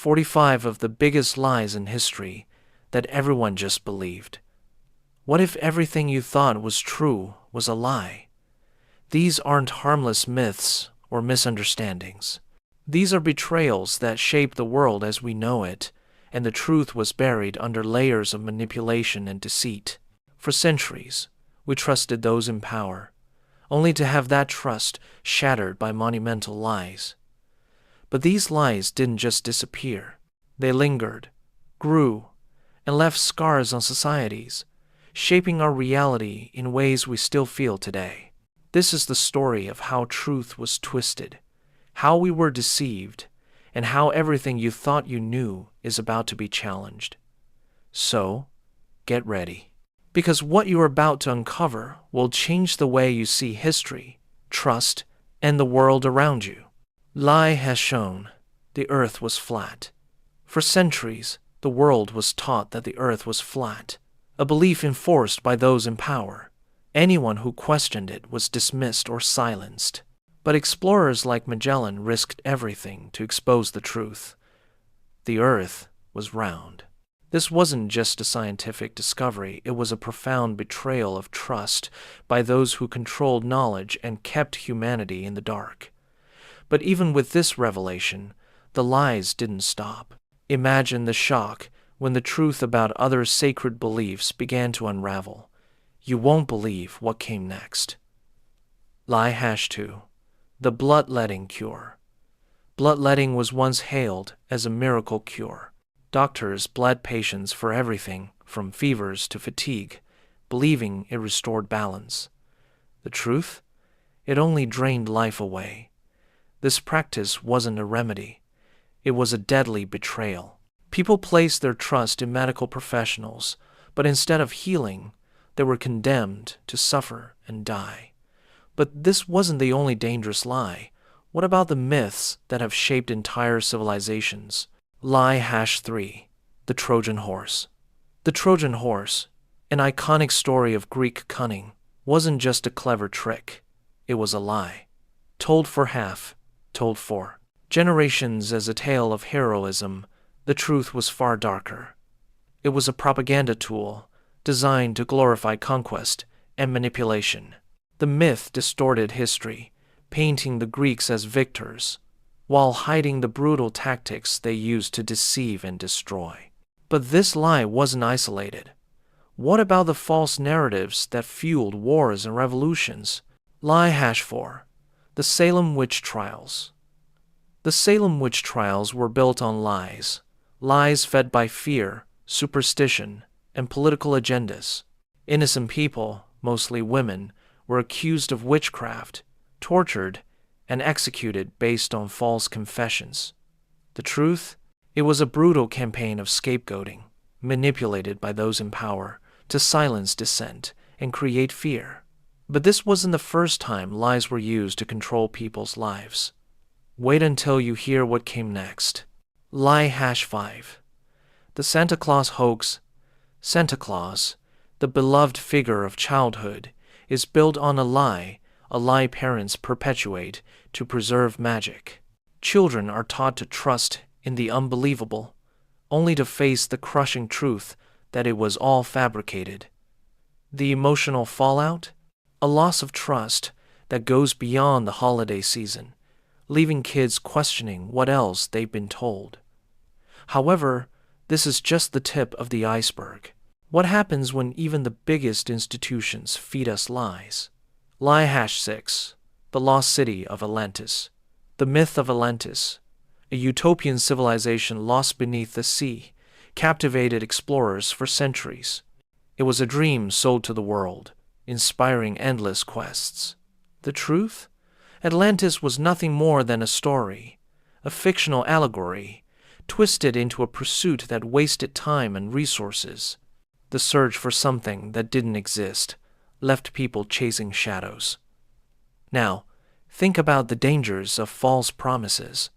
45 of the biggest lies in history that everyone just believed. What if everything you thought was true was a lie? These aren't harmless myths or misunderstandings. These are betrayals that shape the world as we know it, and the truth was buried under layers of manipulation and deceit. For centuries, we trusted those in power, only to have that trust shattered by monumental lies. But these lies didn't just disappear. They lingered, grew, and left scars on societies, shaping our reality in ways we still feel today. This is the story of how truth was twisted, how we were deceived, and how everything you thought you knew is about to be challenged. So, get ready. Because what you are about to uncover will change the way you see history, trust, and the world around you. Lie has shown the earth was flat. For centuries, the world was taught that the earth was flat, a belief enforced by those in power. Anyone who questioned it was dismissed or silenced. But explorers like Magellan risked everything to expose the truth. The earth was round. This wasn't just a scientific discovery, it was a profound betrayal of trust by those who controlled knowledge and kept humanity in the dark. But even with this revelation, the lies didn't stop. Imagine the shock when the truth about other sacred beliefs began to unravel. You won't believe what came next. Lie 2. The bloodletting cure. Bloodletting was once hailed as a miracle cure. Doctors bled patients for everything from fevers to fatigue, believing it restored balance. The truth? It only drained life away. This practice wasn't a remedy. It was a deadly betrayal. People placed their trust in medical professionals, but instead of healing, they were condemned to suffer and die. But this wasn't the only dangerous lie. What about the myths that have shaped entire civilizations? Lie 3. The Trojan horse. The Trojan horse, an iconic story of Greek cunning, wasn't just a clever trick. It was a lie. Told for half, told for generations as a tale of heroism, the truth was far darker. It was a propaganda tool designed to glorify conquest and manipulation. The myth distorted history, painting the Greeks as victors, while hiding the brutal tactics they used to deceive and destroy. But this lie wasn't isolated. What about the false narratives that fueled wars and revolutions? Lie 4. The Salem witch trials. The Salem witch trials were built on lies. Lies fed by fear, superstition, and political agendas. Innocent people, mostly women, were accused of witchcraft, tortured, and executed based on false confessions. The truth? It was a brutal campaign of scapegoating, manipulated by those in power to silence dissent and create fear. But this wasn't the first time lies were used to control people's lives. Wait until you hear what came next. Lie 5. The Santa Claus hoax. Santa Claus, the beloved figure of childhood, is built on a lie parents perpetuate to preserve magic. Children are taught to trust in the unbelievable, only to face the crushing truth that it was all fabricated. The emotional fallout? A loss of trust that goes beyond the holiday season, leaving kids questioning what else they've been told. However, this is just the tip of the iceberg. What happens when even the biggest institutions feed us lies? Lie 6. The Lost City of Atlantis. The myth of Atlantis, a utopian civilization lost beneath the sea, captivated explorers for centuries. It was a dream sold to the world, inspiring endless quests. The truth? Atlantis was nothing more than a story, a fictional allegory, twisted into a pursuit that wasted time and resources. The search for something that didn't exist left people chasing shadows. Now, think about the dangers of false promises.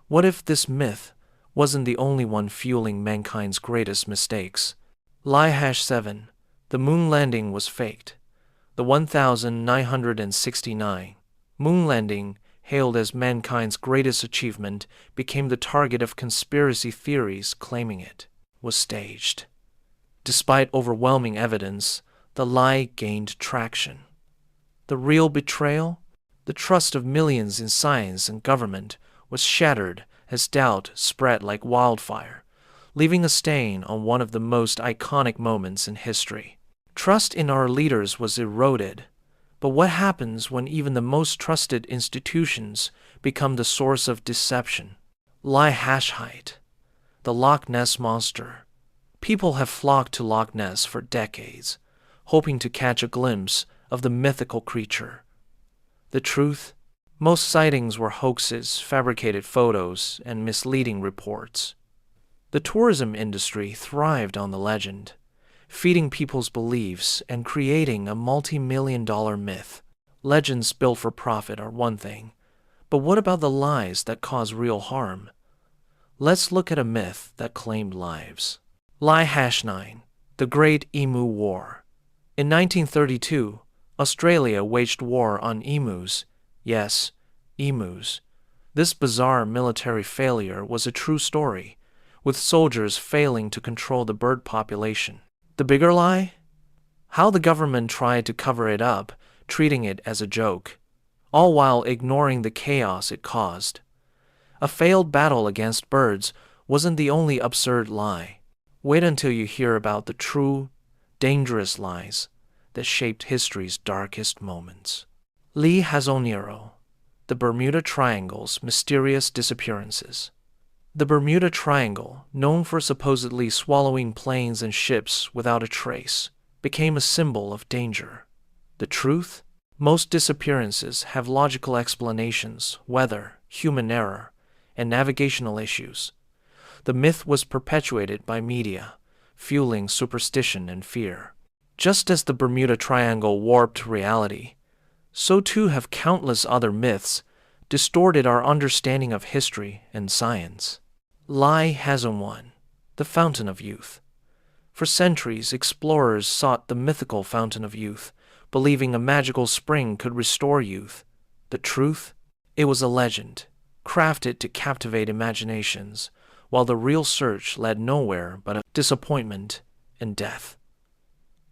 What if this myth wasn't the only one fueling mankind's greatest mistakes? Lie 7. The moon landing was faked. The 1969 moon landing, hailed as mankind's greatest achievement, became the target of conspiracy theories claiming it was staged. Despite overwhelming evidence, the lie gained traction. The real betrayal, the trust of millions in science and government, was shattered as doubt spread like wildfire, leaving a stain on one of the most iconic moments in history. Trust in our leaders was eroded. But what happens when even the most trusted institutions become the source of deception? Lie Hashite, the Loch Ness Monster. People have flocked to Loch Ness for decades, hoping to catch a glimpse of the mythical creature. The truth? Most sightings were hoaxes, fabricated photos, and misleading reports. The tourism industry thrived on the legend, feeding people's beliefs and creating a multi-million-dollar myth. Legends built for profit are one thing, but what about the lies that cause real harm? Let's look at a myth that claimed lives. Lie #9, the Great Emu War. In 1932, Australia waged war on emus. Yes, emus. This bizarre military failure was a true story, with soldiers failing to control the bird population. The bigger lie? How the government tried to cover it up, treating it as a joke, all while ignoring the chaos it caused. A failed battle against birds wasn't the only absurd lie. Wait until you hear about the true, dangerous lies that shaped history's darkest moments. Lee Hazzonero, the Bermuda Triangle's mysterious disappearances. The Bermuda Triangle, known for supposedly swallowing planes and ships without a trace, became a symbol of danger. The truth? Most disappearances have logical explanations: weather, human error, and navigational issues. The myth was perpetuated by media, fueling superstition and fear. Just as the Bermuda Triangle warped reality, so too have countless other myths distorted our understanding of history and science. Lie #1, the Fountain of Youth. For centuries, explorers sought the mythical Fountain of Youth, believing a magical spring could restore youth. The truth? It was a legend, crafted to captivate imaginations, while the real search led nowhere but a disappointment and death.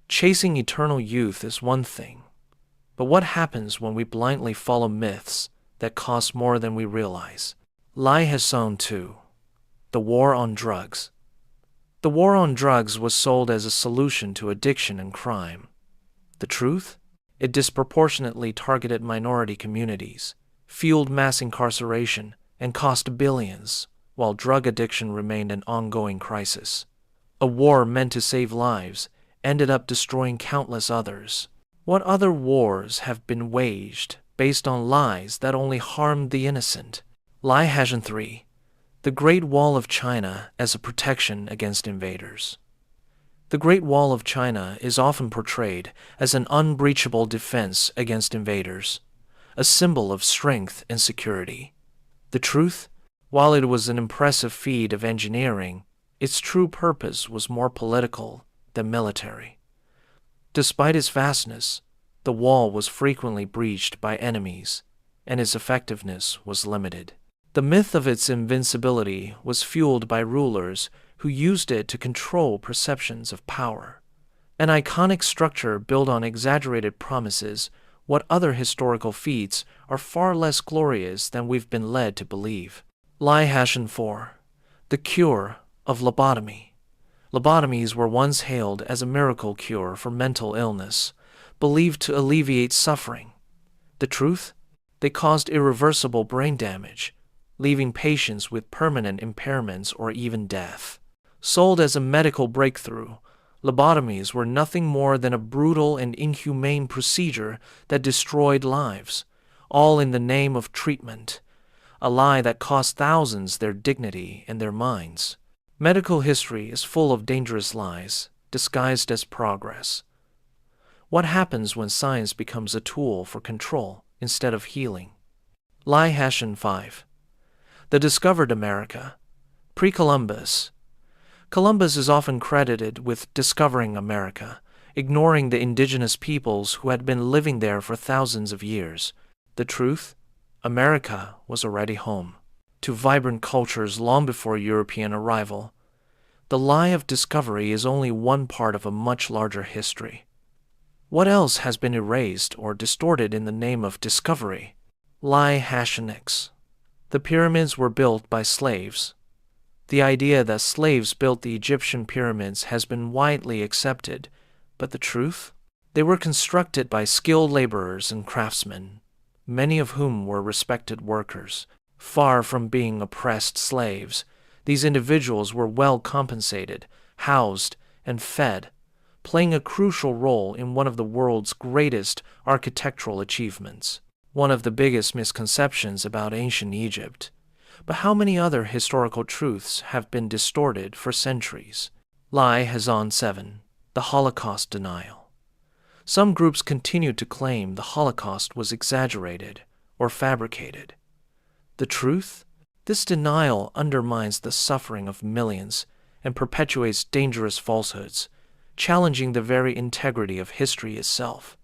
Chasing eternal youth is one thing, but what happens when we blindly follow myths that cost more than we realize? Lie #2, the War on Drugs. The war on drugs was sold as a solution to addiction and crime. The truth? It disproportionately targeted minority communities, fueled mass incarceration, and cost billions, while drug addiction remained an ongoing crisis. A war meant to save lives ended up destroying countless others. What other wars have been waged based on lies that only harmed the innocent? Lie #3, the Great Wall of China as a protection against invaders. The Great Wall of China is often portrayed as an unbreachable defense against invaders, a symbol of strength and security. The truth? While it was an impressive feat of engineering, its true purpose was more political than military. Despite its vastness, the wall was frequently breached by enemies, and its effectiveness was limited. The myth of its invincibility was fueled by rulers who used it to control perceptions of power. An iconic structure built on exaggerated promises, what other historical feats are far less glorious than we've been led to believe. Lie #4, the cure of lobotomy. Lobotomies were once hailed as a miracle cure for mental illness, believed to alleviate suffering. The truth? They caused irreversible brain damage, leaving patients with permanent impairments or even death. Sold as a medical breakthrough, lobotomies were nothing more than a brutal and inhumane procedure that destroyed lives, all in the name of treatment, a lie that cost thousands their dignity and their minds. Medical history is full of dangerous lies, disguised as progress. What happens when science becomes a tool for control instead of healing? Lie #5, the discovered America. Pre-Columbus. Columbus is often credited with discovering America, ignoring the indigenous peoples who had been living there for thousands of years. The truth? America was already home to vibrant cultures long before European arrival. The lie of discovery is only one part of a much larger history. What else has been erased or distorted in the name of discovery? Lie #X. The pyramids were built by slaves. The idea that slaves built the Egyptian pyramids has been widely accepted, but the truth? They were constructed by skilled laborers and craftsmen, many of whom were respected workers. Far from being oppressed slaves, these individuals were well compensated, housed, and fed, playing a crucial role in one of the world's greatest architectural achievements. One of the biggest misconceptions about ancient Egypt. But how many other historical truths have been distorted for centuries? Lie #7. The Holocaust denial. Some groups continue to claim the Holocaust was exaggerated or fabricated. The truth? This denial undermines the suffering of millions and perpetuates dangerous falsehoods, challenging the very integrity of history itself.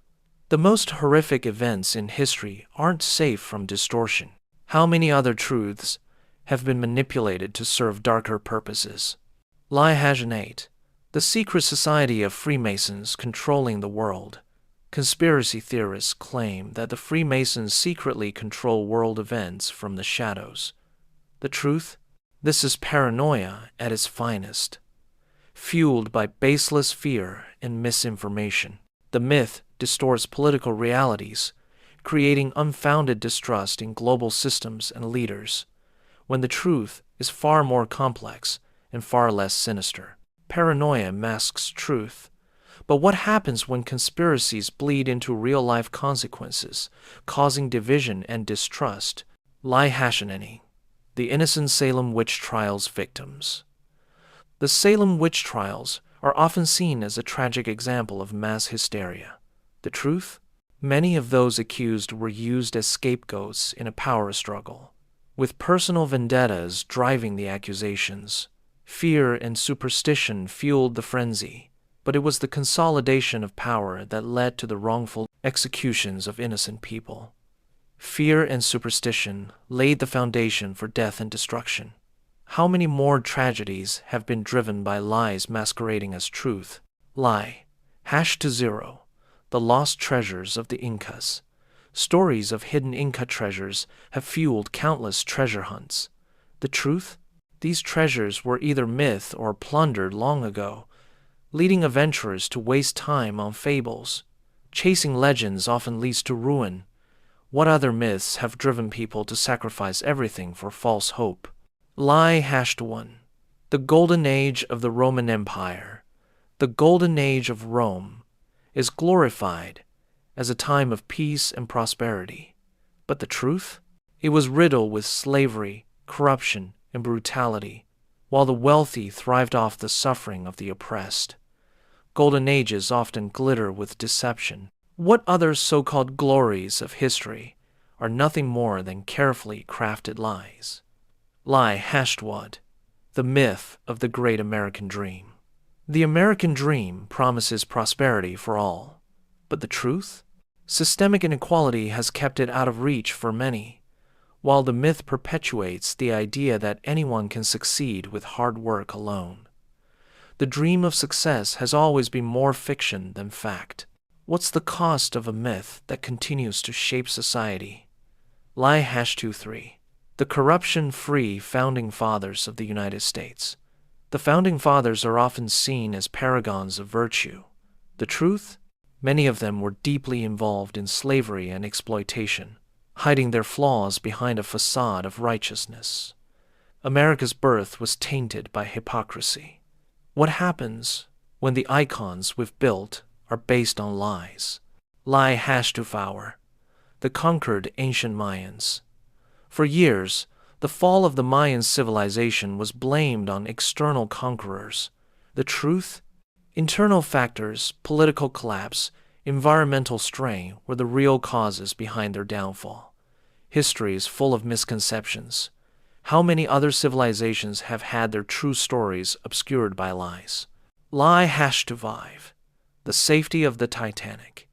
The most horrific events in history aren't safe from distortion. How many other truths have been manipulated to serve darker purposes? Lie #8. The secret society of Freemasons controlling the world. Conspiracy theorists claim that the Freemasons secretly control world events from the shadows. The truth? This is paranoia at its finest, fueled by baseless fear and misinformation. The myth distorts political realities, creating unfounded distrust in global systems and leaders, when the truth is far more complex and far less sinister. Paranoia masks truth. But what happens when conspiracies bleed into real-life consequences, causing division and distrust? Lie #9. The innocent Salem witch trials victims. The Salem witch trials are often seen as a tragic example of mass hysteria. The truth? Many of those accused were used as scapegoats in a power struggle, with personal vendettas driving the accusations. Fear and superstition fueled the frenzy, but it was the consolidation of power that led to the wrongful executions of innocent people. Fear and superstition laid the foundation for death and destruction. How many more tragedies have been driven by lies masquerading as truth? Lie #0. The lost treasures of the Incas. Stories of hidden Inca treasures have fueled countless treasure hunts. The truth? These treasures were either myth or plundered long ago, leading adventurers to waste time on fables. Chasing legends often leads to ruin. What other myths have driven people to sacrifice everything for false hope? Lie #1. The Golden Age of the Roman Empire. The Golden Age of Rome is glorified as a time of peace and prosperity. But the truth? It was riddled with slavery, corruption, and brutality, while the wealthy thrived off the suffering of the oppressed. Golden ages often glitter with deception. What other so-called glories of history are nothing more than carefully crafted lies? Lie #WAD. The myth of the great American dream. The American dream promises prosperity for all. But the truth? Systemic inequality has kept it out of reach for many, while the myth perpetuates the idea that anyone can succeed with hard work alone. The dream of success has always been more fiction than fact. What's the cost of a myth that continues to shape society? Lie #23. The corruption-free Founding Fathers of the United States. The Founding Fathers are often seen as paragons of virtue. The truth? Many of them were deeply involved in slavery and exploitation, hiding their flaws behind a facade of righteousness. America's birth was tainted by hypocrisy. What happens when the icons we've built are based on lies? Lie #24. The conquered ancient Mayans. For years, the fall of the Mayan civilization was blamed on external conquerors. The truth? Internal factors, political collapse, environmental strain were the real causes behind their downfall. History is full of misconceptions. How many other civilizations have had their true stories obscured by lies? Lie #25. The safety of the Titanic.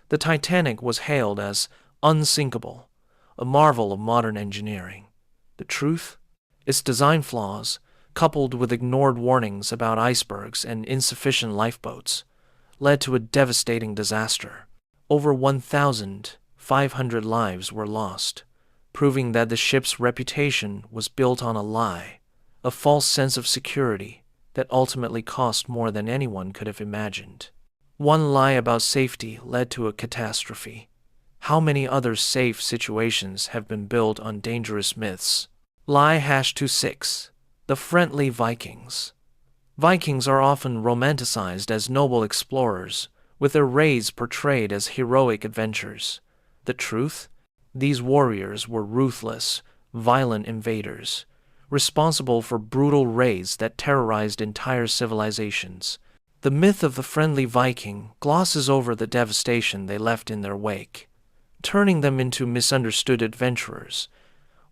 The Titanic was hailed as unsinkable, a marvel of modern engineering. The truth? Its design flaws, coupled with ignored warnings about icebergs and insufficient lifeboats, led to a devastating disaster. Over 1,500 lives were lost, proving that the ship's reputation was built on a lie, a false sense of security that ultimately cost more than anyone could have imagined. One lie about safety led to a catastrophe. How many other safe situations have been built on dangerous myths? Lie #26. The friendly Vikings. Vikings are often romanticized as noble explorers, with their raids portrayed as heroic adventures. The truth? These warriors were ruthless, violent invaders, responsible for brutal raids that terrorized entire civilizations. The myth of the friendly Viking glosses over the devastation they left in their wake, turning them into misunderstood adventurers,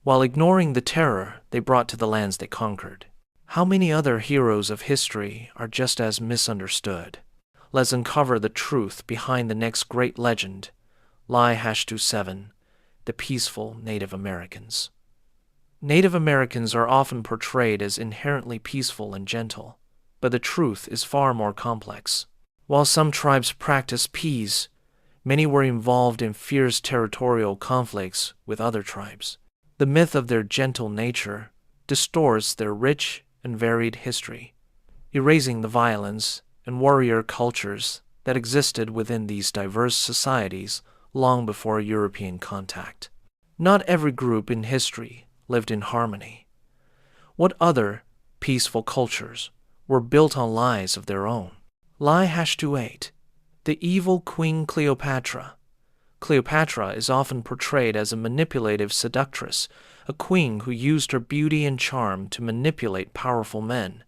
while ignoring the terror they brought to the lands they conquered. How many other heroes of history are just as misunderstood? Let's uncover the truth behind the next great legend, lie #27, the peaceful Native Americans. Native Americans are often portrayed as inherently peaceful and gentle, but the truth is far more complex. While some tribes practiced peace, many were involved in fierce territorial conflicts with other tribes. The myth of their gentle nature distorts their rich and varied history, erasing the violence and warrior cultures that existed within these diverse societies long before European contact. Not every group in history lived in harmony. What other peaceful cultures were built on lies of their own? Lie #28. The evil Queen Cleopatra. Cleopatra is often portrayed as a manipulative seductress, a queen who used her beauty and charm to manipulate powerful men.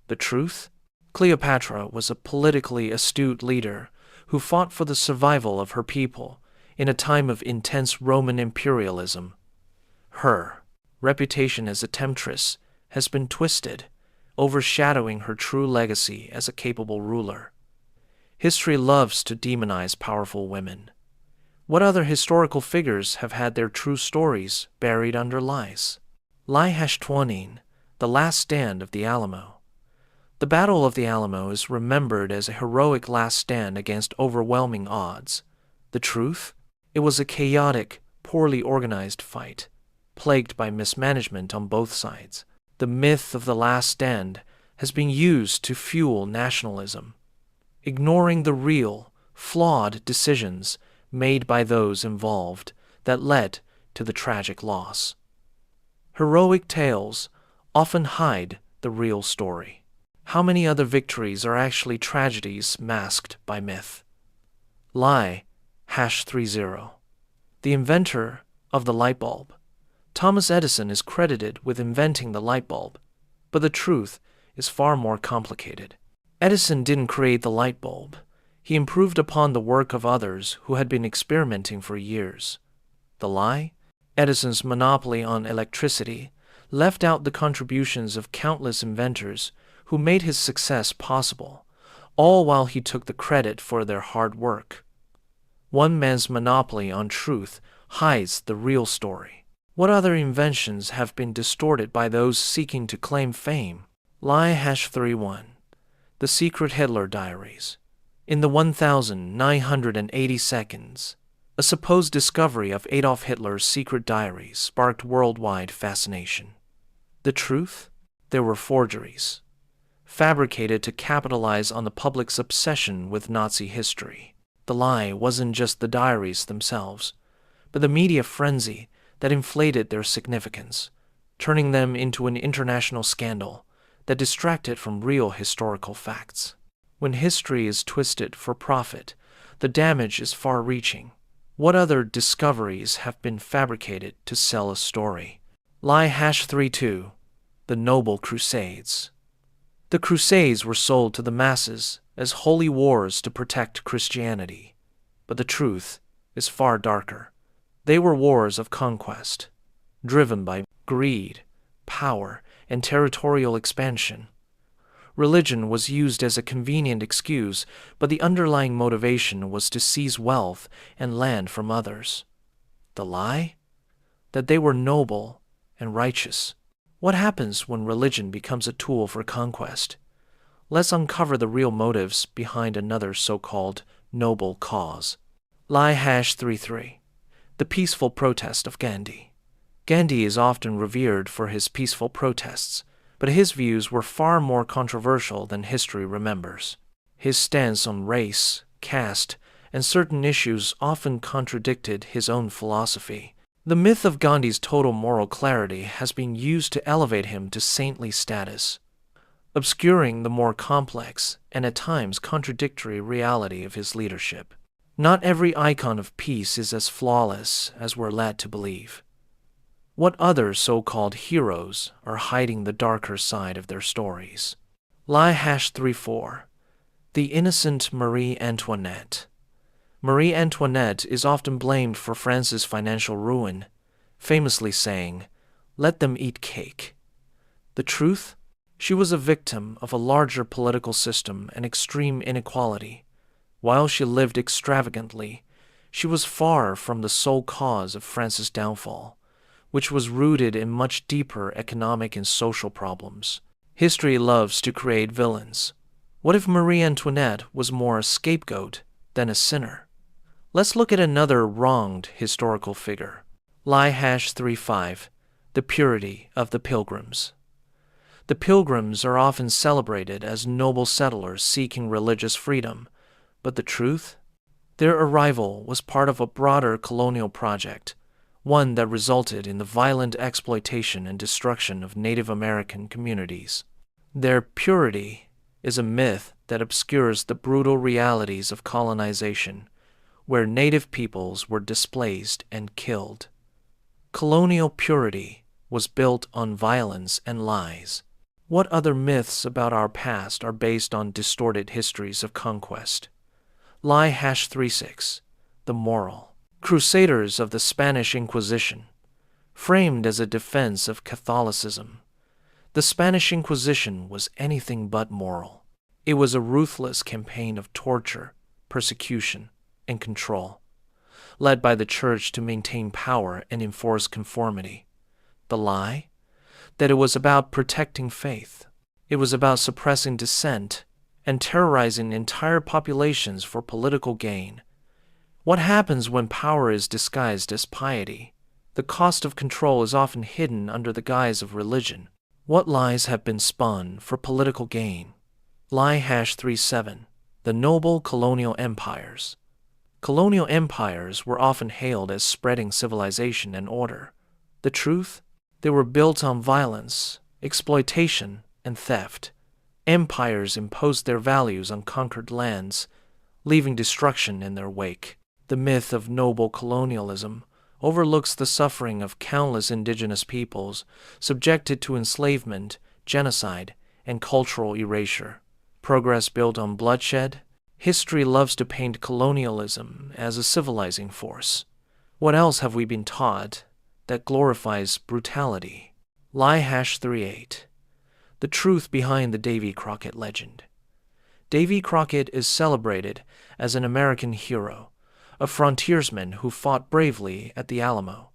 The truth? Cleopatra was a politically astute leader who fought for the survival of her people in a time of intense Roman imperialism. Her reputation as a temptress has been twisted, overshadowing her true legacy as a capable ruler. History loves to demonize powerful women. What other historical figures have had their true stories buried under lies? Lie #20, the last stand of the Alamo. The Battle of the Alamo is remembered as a heroic last stand against overwhelming odds. The truth? It was a chaotic, poorly organized fight, plagued by mismanagement on both sides. The myth of the last stand has been used to fuel nationalism, ignoring the real, flawed decisions made by those involved that led to the tragic loss. Heroic tales often hide the real story. How many other victories are actually tragedies masked by myth? Lie #30. The inventor of the light bulb. Thomas Edison is credited with inventing the light bulb, but the truth is far more complicated. Edison didn't create the light bulb. He improved upon the work of others who had been experimenting for years. The lie? Edison's monopoly on electricity left out the contributions of countless inventors who made his success possible, all while he took the credit for their hard work. One man's monopoly on truth hides the real story. What other inventions have been distorted by those seeking to claim fame? Lie #31. The secret Hitler diaries. In the 1980 seconds, a supposed discovery of Adolf Hitler's secret diaries sparked worldwide fascination. The truth? There were forgeries, fabricated to capitalize on the public's obsession with Nazi history. The lie wasn't just the diaries themselves, but the media frenzy that inflated their significance, turning them into an international scandal that distracted from real historical facts. When history is twisted for profit, the damage is far-reaching. What other discoveries have been fabricated to sell a story? Lie #32. The Noble Crusades. The Crusades were sold to the masses as holy wars to protect Christianity, but the truth is far darker. They were wars of conquest, driven by greed, power, and territorial expansion. Religion was used as a convenient excuse, but the underlying motivation was to seize wealth and land from others. The lie? that they were noble and righteous. What happens when religion becomes a tool for conquest? Let's uncover the real motives behind another so-called noble cause. Lie #33. The peaceful protest of Gandhi. Gandhi is often revered for his peaceful protests, but his views were far more controversial than history remembers. His stance on race, caste, and certain issues often contradicted his own philosophy. The myth of Gandhi's total moral clarity has been used to elevate him to saintly status, obscuring the more complex and at times contradictory reality of his leadership. Not every icon of peace is as flawless as we're led to believe. What other so-called heroes are hiding the darker side of their stories? Lie #34. The innocent Marie Antoinette. Marie Antoinette is often blamed for France's financial ruin, famously saying, "Let them eat cake." The truth? She was a victim of a larger political system and extreme inequality. While she lived extravagantly, she was far from the sole cause of France's downfall, which was rooted in much deeper economic and social problems. History loves to create villains. What if Marie Antoinette was more a scapegoat than a sinner? Let's look at another wronged historical figure. Lie #35. The purity of the Pilgrims. The Pilgrims are often celebrated as noble settlers seeking religious freedom, but the truth? Their arrival was part of a broader colonial project, one that resulted in the violent exploitation and destruction of Native American communities. Their purity is a myth that obscures the brutal realities of colonization, where Native peoples were displaced and killed. Colonial purity was built on violence and lies. What other myths about our past are based on distorted histories of conquest? Lie #36. The moral. Crusaders of the Spanish Inquisition. Framed as a defense of Catholicism, the Spanish Inquisition was anything but moral. It was a ruthless campaign of torture, persecution, and control, led by the Church to maintain power and enforce conformity. The lie? That it was about protecting faith. It was about suppressing dissent and terrorizing entire populations for political gain. What happens when power is disguised as piety? The cost of control is often hidden under the guise of religion. What lies have been spun for political gain? Lie #37. The noble colonial empires. Colonial empires were often hailed as spreading civilization and order. The truth? They were built on violence, exploitation, and theft. Empires imposed their values on conquered lands, leaving destruction in their wake. The myth of noble colonialism overlooks the suffering of countless indigenous peoples subjected to enslavement, genocide, and cultural erasure. Progress built on bloodshed? History loves to paint colonialism as a civilizing force. What else have we been taught that glorifies brutality? Lie #38. The truth behind the Davy Crockett legend. Davy Crockett is celebrated as an American hero, a frontiersman who fought bravely at the Alamo.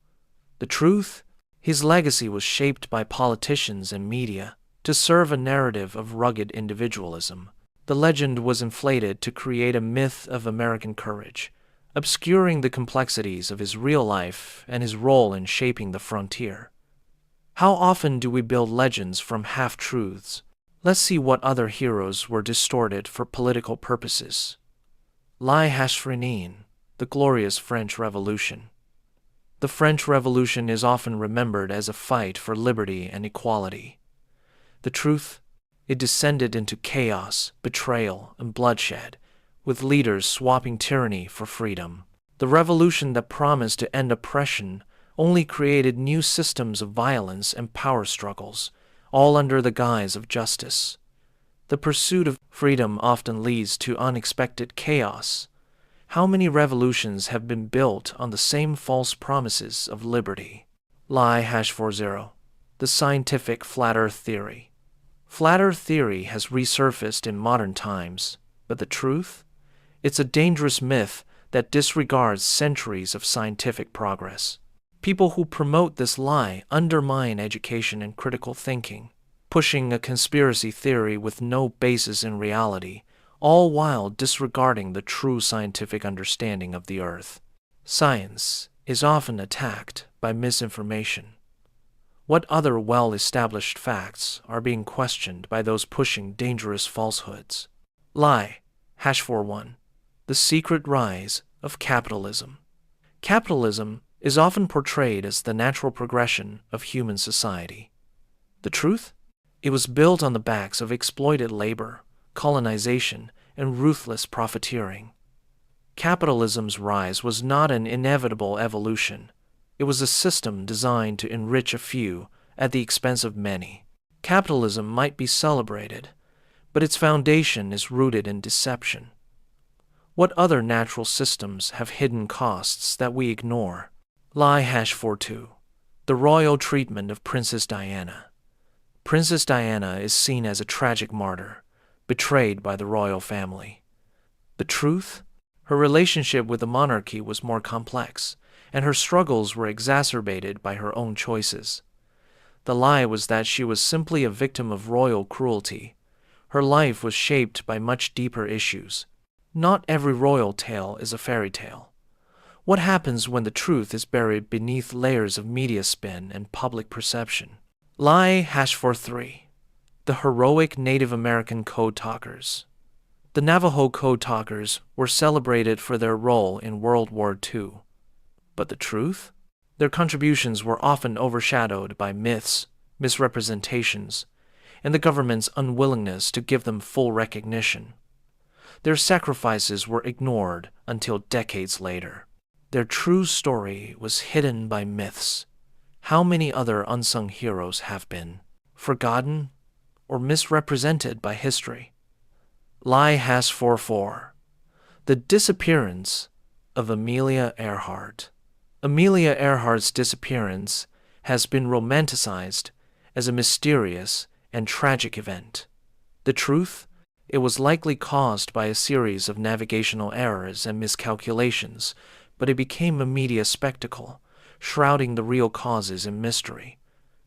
The truth? His legacy was shaped by politicians and media to serve a narrative of rugged individualism. The legend was inflated to create a myth of American courage, obscuring the complexities of his real life and his role in shaping the frontier. How often do we build legends from half-truths? Let's see what other heroes were distorted for political purposes. Lie #39. The glorious French Revolution. The French Revolution is often remembered as a fight for liberty and equality. The truth? It descended into chaos, betrayal, and bloodshed, with leaders swapping tyranny for freedom. The revolution that promised to end oppression only created new systems of violence and power struggles, all under the guise of justice. The pursuit of freedom often leads to unexpected chaos. How many revolutions have been built on the same false promises of liberty? Lie #40. The scientific flat earth theory. Flat earth theory has resurfaced in modern times, but the truth? It's a dangerous myth that disregards centuries of scientific progress. People who promote this lie undermine education and critical thinking, pushing a conspiracy theory with no basis in reality, all while disregarding the true scientific understanding of the Earth. Science is often attacked by misinformation. What other well-established facts are being questioned by those pushing dangerous falsehoods? Lie, #41. The secret rise of capitalism. Capitalism is often portrayed as the natural progression of human society. The truth? It was built on the backs of exploited labor, colonization, and ruthless profiteering. Capitalism's rise was not an inevitable evolution. It was a system designed to enrich a few at the expense of many. Capitalism might be celebrated, but its foundation is rooted in deception. What other natural systems have hidden costs that we ignore? Lie #42. The royal treatment of Princess Diana. Princess Diana is seen as a tragic martyr, betrayed by the royal family. The truth? Her relationship with the monarchy was more complex, and her struggles were exacerbated by her own choices. The lie was that she was simply a victim of royal cruelty. Her life was shaped by much deeper issues. Not every royal tale is a fairy tale. What happens when the truth is buried beneath layers of media spin and public perception? Lie #43. The heroic Native American code talkers. The Navajo code talkers were celebrated for their role in World War II. But the truth? Their contributions were often overshadowed by myths, misrepresentations, and the government's unwillingness to give them full recognition. Their sacrifices were ignored until decades later. Their true story was hidden by myths. How many other unsung heroes have been forgotten or misrepresented by history? Lie #44. The disappearance of Amelia Earhart. Amelia Earhart's disappearance has been romanticized as a mysterious and tragic event. The truth? It was likely caused by a series of navigational errors and miscalculations, but it became a media spectacle, shrouding the real causes in mystery.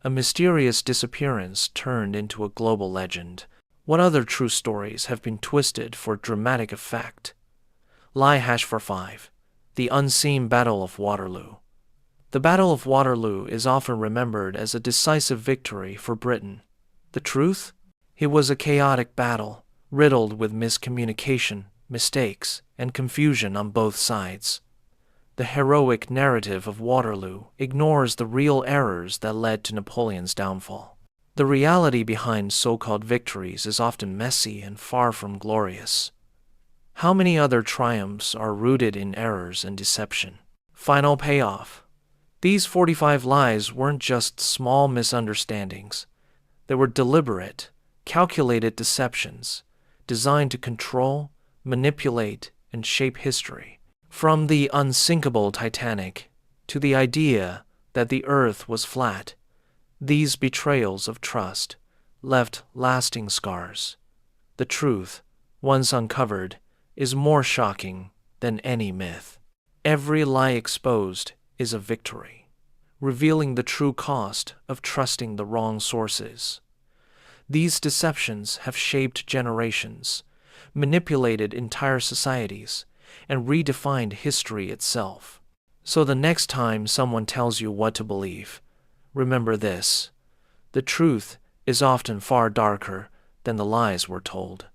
A mysterious disappearance turned into a global legend. What other true stories have been twisted for dramatic effect? Lie #45. The unseen Battle of Waterloo. The Battle of Waterloo is often remembered as a decisive victory for Britain. The truth? It was a chaotic battle, riddled with miscommunication, mistakes, and confusion on both sides. The heroic narrative of Waterloo ignores the real errors that led to Napoleon's downfall. The reality behind so-called victories is often messy and far from glorious. How many other triumphs are rooted in errors and deception? Final payoff. These 45 lies weren't just small misunderstandings. They were deliberate, calculated deceptions designed to control, manipulate, and shape history. From the unsinkable Titanic to the idea that the Earth was flat, these betrayals of trust left lasting scars. The truth, once uncovered, is more shocking than any myth. Every lie exposed is a victory, revealing the true cost of trusting the wrong sources. These deceptions have shaped generations, manipulated entire societies, and redefined history itself. So the next time someone tells you what to believe, remember this: the truth is often far darker than the lies we're told.